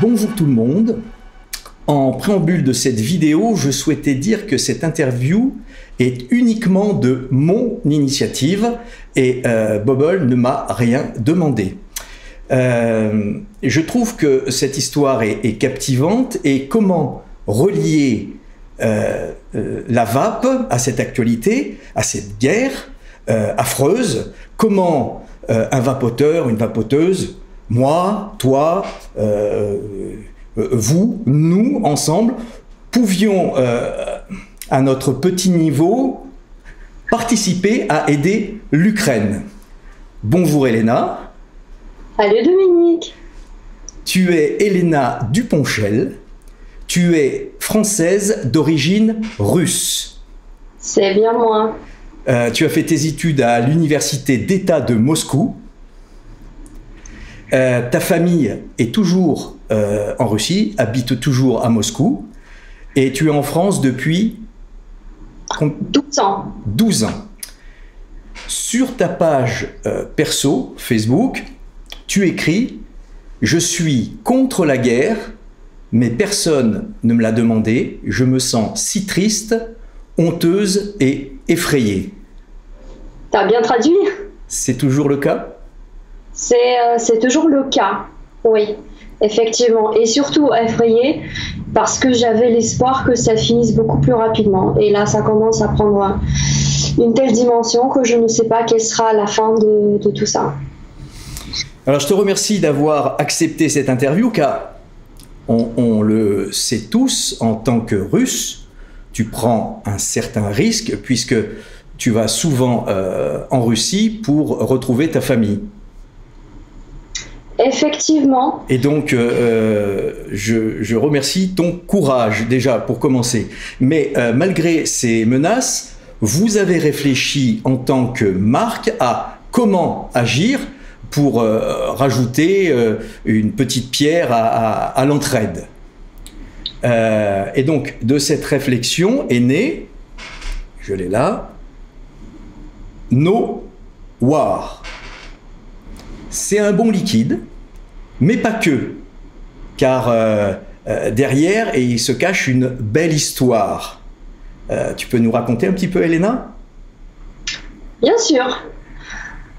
Bonjour tout le monde. En préambule de cette vidéo, je souhaitais dire que cette interview est uniquement de mon initiative et Bubble ne m'a rien demandé. Je trouve que cette histoire est captivante et comment relier la vape à cette actualité, à cette guerre affreuse, comment un vapoteur, une vapoteuse, moi, toi, vous, nous, ensemble, pouvions, à notre petit niveau, participer à aider l'Ukraine. Bonjour Elena. Salut Dominique. Tu es Elena Duponchel. Tu es française d'origine russe. C'est bien moi. Tu as fait tes études à l'université d'État de Moscou. Ta famille est toujours en Russie, habite toujours à Moscou, et tu es en France depuis 12 ans. 12 ans. Sur ta page perso, Facebook, tu écris « Je suis contre la guerre, mais personne ne me l'a demandé, je me sens si triste, honteuse et effrayée. » T'as bien traduit? C'est toujours le cas? C'est toujours le cas, oui, effectivement. Et surtout effrayée parce que j'avais l'espoir que ça finisse beaucoup plus rapidement. Et là, ça commence à prendre une telle dimension que je ne sais pas quelle sera la fin de tout ça. Alors, je te remercie d'avoir accepté cette interview, car on le sait tous, en tant que Russe, tu prends un certain risque puisque tu vas souvent en Russie pour retrouver ta famille. Effectivement. Et donc, je remercie ton courage, déjà, pour commencer. Mais malgré ces menaces, vous avez réfléchi en tant que marque à comment agir pour rajouter une petite pierre à l'entraide. Et donc, de cette réflexion est né, je l'ai là, No War. C'est un bon liquide, mais pas que, car derrière, il se cache une belle histoire. Tu peux nous raconter un petit peu, Elena? Bien sûr.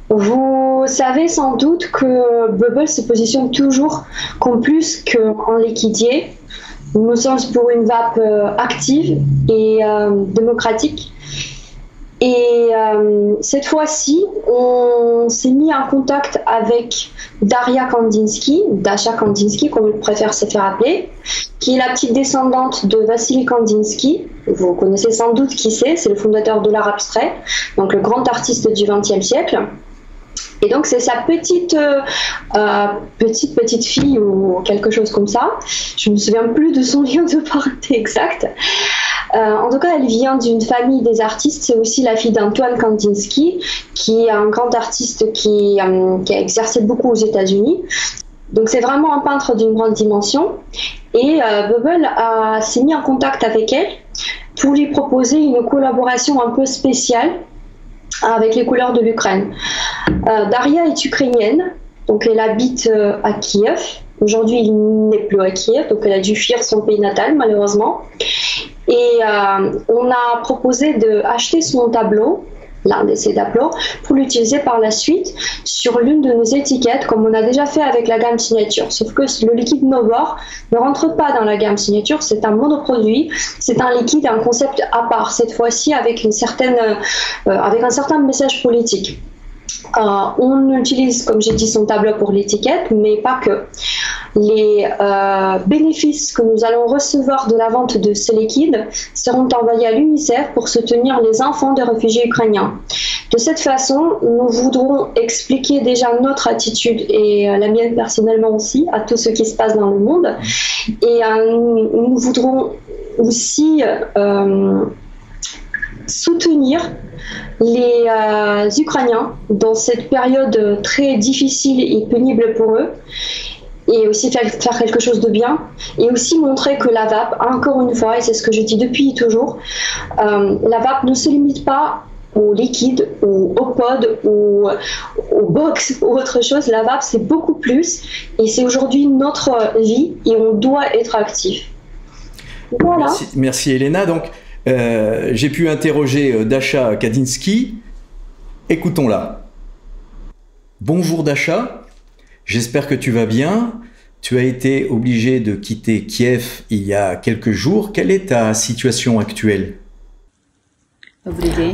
Vous savez sans doute que Bubble se positionne toujours comme plus qu'un liquidier. Nous sommes pour une vape active et démocratique. Et cette fois-ci, on s'est mis en contact avec Daria Kandinsky, Dasha Kandinsky, comme il préfère se faire appeler, qui est la petite descendante de Vassily Kandinsky. Vous connaissez sans doute qui c'est le fondateur de l'art abstrait, donc le grand artiste du XXe siècle. Et donc c'est sa petite fille ou quelque chose comme ça. Je ne me souviens plus de son lien de parenté exact. En tout cas, elle vient d'une famille des artistes. C'est aussi la fille d'Antoine Kandinsky, qui est un grand artiste qui a exercé beaucoup aux États-Unis. Donc c'est vraiment un peintre d'une grande dimension. Et Bubble s'est mis en contact avec elle pour lui proposer une collaboration un peu spéciale avec les couleurs de l'Ukraine. Daria est ukrainienne, donc elle habite à Kiev. Aujourd'hui, il n'est plus à Kiev, donc elle a dû fuir son pays natal, malheureusement. Et on a proposé d'acheter son tableau, l'un de ces tableaux, pour l'utiliser par la suite sur l'une de nos étiquettes, comme on a déjà fait avec la gamme signature. Sauf que le liquide No War ne rentre pas dans la gamme signature, c'est un monoproduit, c'est un liquide, un concept à part, cette fois-ci avec un certain message politique. On utilise, comme j'ai dit, son tableau pour l'étiquette, mais pas que. Les bénéfices que nous allons recevoir de la vente de ce liquide seront envoyés à l'UNICEF pour soutenir les enfants des réfugiés ukrainiens. De cette façon, nous voudrons expliquer déjà notre attitude, et la mienne personnellement aussi, à tout ce qui se passe dans le monde. Et nous voudrons aussi soutenir les Ukrainiens dans cette période très difficile et pénible pour eux, et aussi faire quelque chose de bien, et aussi montrer que la vape, encore une fois, et c'est ce que je dis depuis toujours, la vape ne se limite pas au liquide ou au pod ou au box ou autre chose. La VAP, c'est beaucoup plus. Et c'est aujourd'hui notre vie et on doit être actif. Voilà. Merci Elena. Donc, j'ai pu interroger Dasha Kadinsky. Écoutons-la. Bonjour Dasha, j'espère que tu vas bien. Tu as été obligée de quitter Kiev il y a quelques jours. Quelle est ta situation actuelle?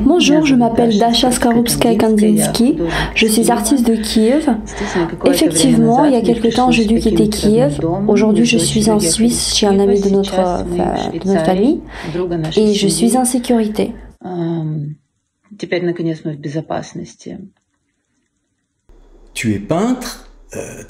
Bonjour, je m'appelle Dasha Skorupskaya-Kandinsky, je suis artiste de Kiev. Effectivement, il y a quelque temps, j'ai dû quitter Kiev. Aujourd'hui, je suis en Suisse chez un ami de notre famille et je suis en sécurité. Tu es peintre,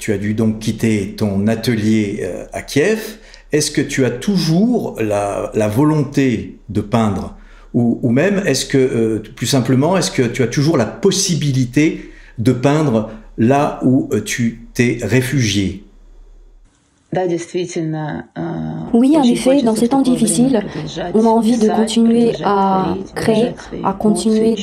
tu as dû donc quitter ton atelier à Kiev. Est-ce que tu as toujours la volonté de peindre? Ou même, est-ce que, plus simplement, est-ce que tu as toujours la possibilité de peindre là où tu t'es réfugié? Oui, en effet, dans ces temps difficiles, on a envie de continuer à créer, à continuer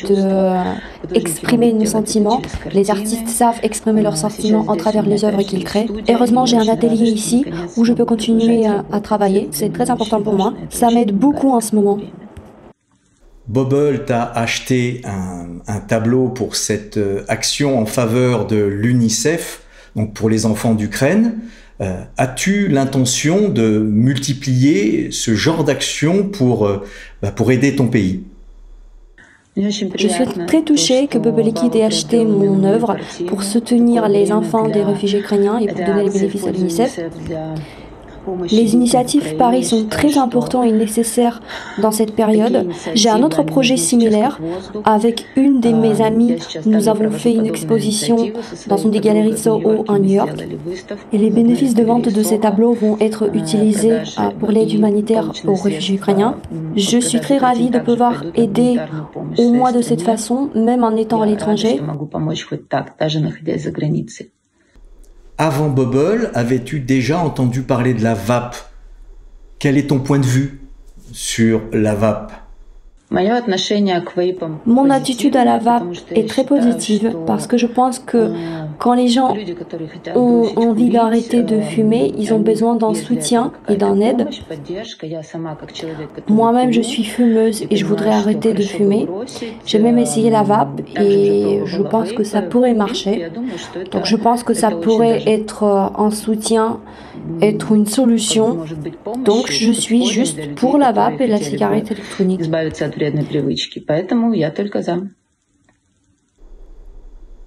d'exprimer nos sentiments. Les artistes savent exprimer leurs sentiments à travers les œuvres qu'ils créent. Heureusement, j'ai un atelier ici où je peux continuer à travailler. C'est très important pour moi. Ça m'aide beaucoup en ce moment. Bobble t'a acheté un tableau pour cette action en faveur de l'UNICEF, donc pour les enfants d'Ukraine. As-tu l'intention de multiplier ce genre d'action pour aider ton pays? Je suis très touchée que Bubble Liquid ait acheté mon œuvre pour soutenir les enfants des réfugiés ukrainiens et pour donner les bénéfices à l'UNICEF. Les initiatives pareilles sont très importantes et nécessaires dans cette période. J'ai un autre projet similaire. Avec une de mes amies, nous avons fait une exposition dans une des galeries Soho à New York. Et les bénéfices de vente de ces tableaux vont être utilisés pour l'aide humanitaire aux réfugiés ukrainiens. Je suis très ravie de pouvoir aider au moins de cette façon, même en étant à l'étranger. Avant Bubble, avais-tu déjà entendu parler de la vape? Quel est ton point de vue sur la vape? Mon attitude à la vape est très positive parce que je pense que quand les gens ont envie d'arrêter de fumer, ils ont besoin d'un soutien et d'un aide. Moi-même, je suis fumeuse et je voudrais arrêter de fumer. J'ai même essayé la vape et je pense que ça pourrait marcher. Donc je pense que ça pourrait être un soutien, être une solution. Donc je suis juste pour la vape et la cigarette électronique.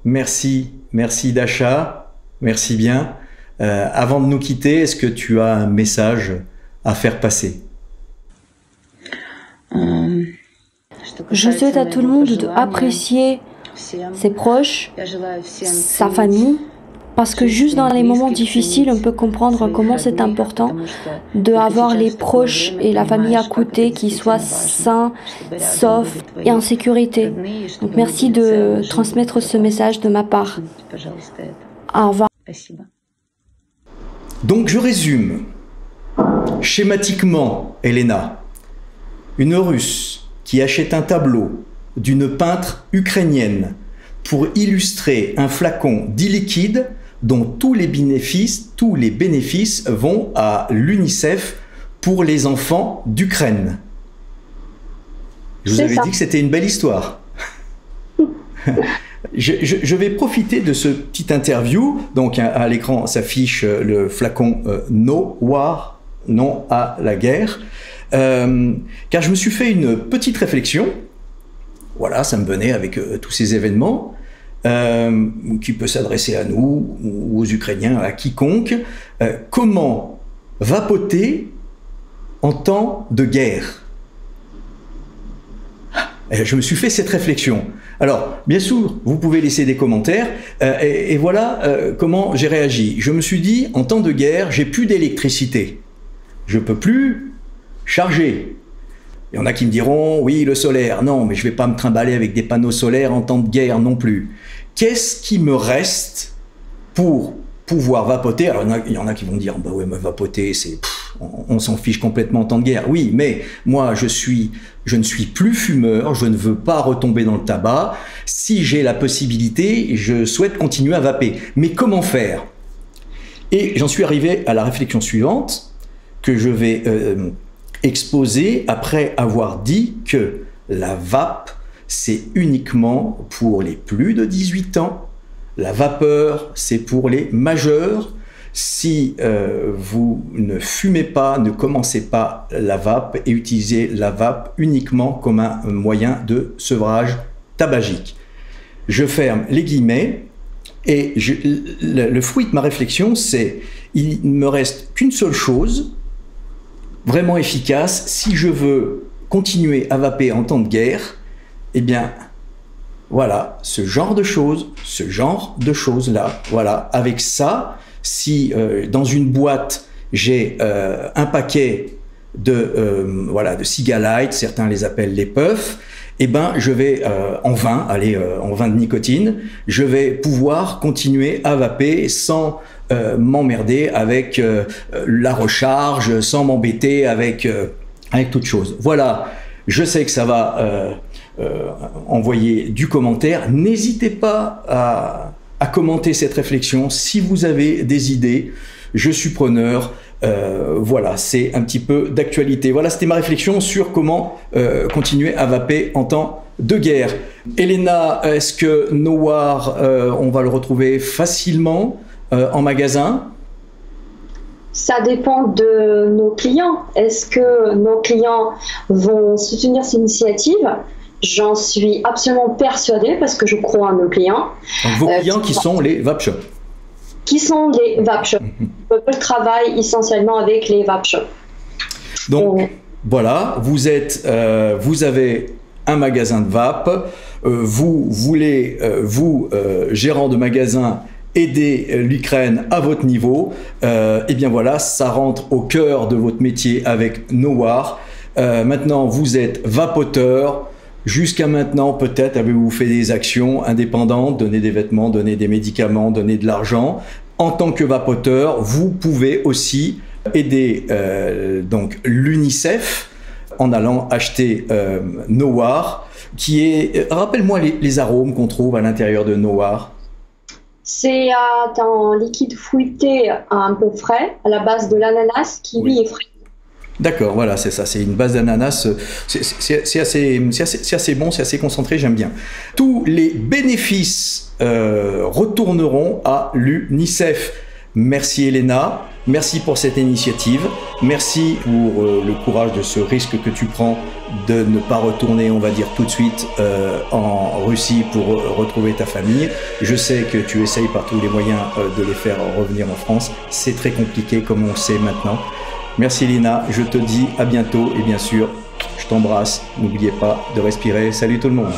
Merci Dasha, merci bien. Avant de nous quitter, est-ce que tu as un message à faire passer? Je souhaite à tout le monde d'apprécier ses proches, sa famille, parce que juste dans les moments difficiles, on peut comprendre comment c'est important d'avoir les proches et la famille à côté qui soient sains, saufs et en sécurité. Donc merci de transmettre ce message de ma part. Au revoir. Donc je résume. Schématiquement, Elena, une Russe qui achète un tableau d'une peintre ukrainienne pour illustrer un flacon d'e-liquide dont tous les bénéfices vont à l'UNICEF pour les enfants d'Ukraine. Je vous avais dit que c'était une belle histoire. Je vais profiter de ce petit interview. Donc à l'écran s'affiche le flacon No War, non à la guerre. Car je me suis fait une petite réflexion. Voilà, ça me venait avec tous ces événements. Qui peut s'adresser à nous, ou aux Ukrainiens, à quiconque. Comment vapoter en temps de guerre? Je me suis fait cette réflexion. Alors, bien sûr, vous pouvez laisser des commentaires, et voilà comment j'ai réagi. Je me suis dit, en temps de guerre, j'ai plus d'électricité. Je peux plus charger. Il y en a qui me diront, oui, le solaire. Non, mais je ne vais pas me trimballer avec des panneaux solaires en temps de guerre non plus. Qu'est-ce qui me reste pour pouvoir vapoter. Alors il y en a qui vont dire bah ouais, mais vapoter c'est on s'en fiche complètement en temps de guerre. Oui, mais moi je ne suis plus fumeur, je ne veux pas retomber dans le tabac. Si j'ai la possibilité, je souhaite continuer à vaper. Mais comment faire? Et j'en suis arrivé à la réflexion suivante que je vais exposer après avoir dit que la vape, c'est uniquement pour les plus de 18 ans. La vapeur, c'est pour les majeurs. Si vous ne fumez pas, ne commencez pas la vape et utilisez la vape uniquement comme un moyen de sevrage tabagique. Je ferme les guillemets et le fruit de ma réflexion, c'est il ne me reste qu'une seule chose vraiment efficace si je veux continuer à vaper en temps de guerre. Eh bien, voilà, ce genre de choses-là, voilà, avec ça, si dans une boîte, j'ai un paquet de Cigalite, certains les appellent les puffs, eh ben, je vais en vin de nicotine, je vais pouvoir continuer à vaper sans m'emmerder avec la recharge, sans m'embêter avec toute chose. Voilà, je sais que ça va envoyer du commentaire. N'hésitez pas à commenter cette réflexion. Si vous avez des idées, je suis preneur. Voilà, c'est un petit peu d'actualité. Voilà, c'était ma réflexion sur comment continuer à vaper en temps de guerre. Elena, est-ce que Nowar, on va le retrouver facilement en magasin? Ça dépend de nos clients. Est-ce que nos clients vont soutenir cette initiative? J'en suis absolument persuadée parce que je crois en nos clients. Donc vos clients qui sont les vape shops. Qui sont les vape shops. Bubble travaille essentiellement avec les vape shops. Donc voilà, vous avez un magasin de vape, vous voulez, gérant de magasin, aider l'Ukraine à votre niveau, et bien voilà, ça rentre au cœur de votre métier avec Nowar. Maintenant, vous êtes vapoteur. Jusqu'à maintenant, peut-être avez-vous fait des actions indépendantes, donner des vêtements, donner des médicaments, donner de l'argent. En tant que vapoteur, vous pouvez aussi aider donc l'UNICEF en allant acheter Nowar, qui est... Rappelle-moi les arômes qu'on trouve à l'intérieur de Nowar. C'est un liquide fruité un peu frais, à la base de l'ananas, qui lui est frais. D'accord, voilà, c'est ça, c'est une base d'ananas, c'est assez bon, c'est assez concentré, j'aime bien. Tous les bénéfices retourneront à l'UNICEF. Merci Elena, merci pour cette initiative, merci pour le courage de ce risque que tu prends de ne pas retourner, on va dire tout de suite, en Russie pour retrouver ta famille. Je sais que tu essayes par tous les moyens de les faire revenir en France, c'est très compliqué comme on le sait maintenant. Merci Elena, je te dis à bientôt et bien sûr, je t'embrasse. N'oubliez pas de respirer. Salut tout le monde.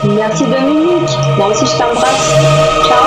Merci Dominique, moi aussi je t'embrasse. Ciao.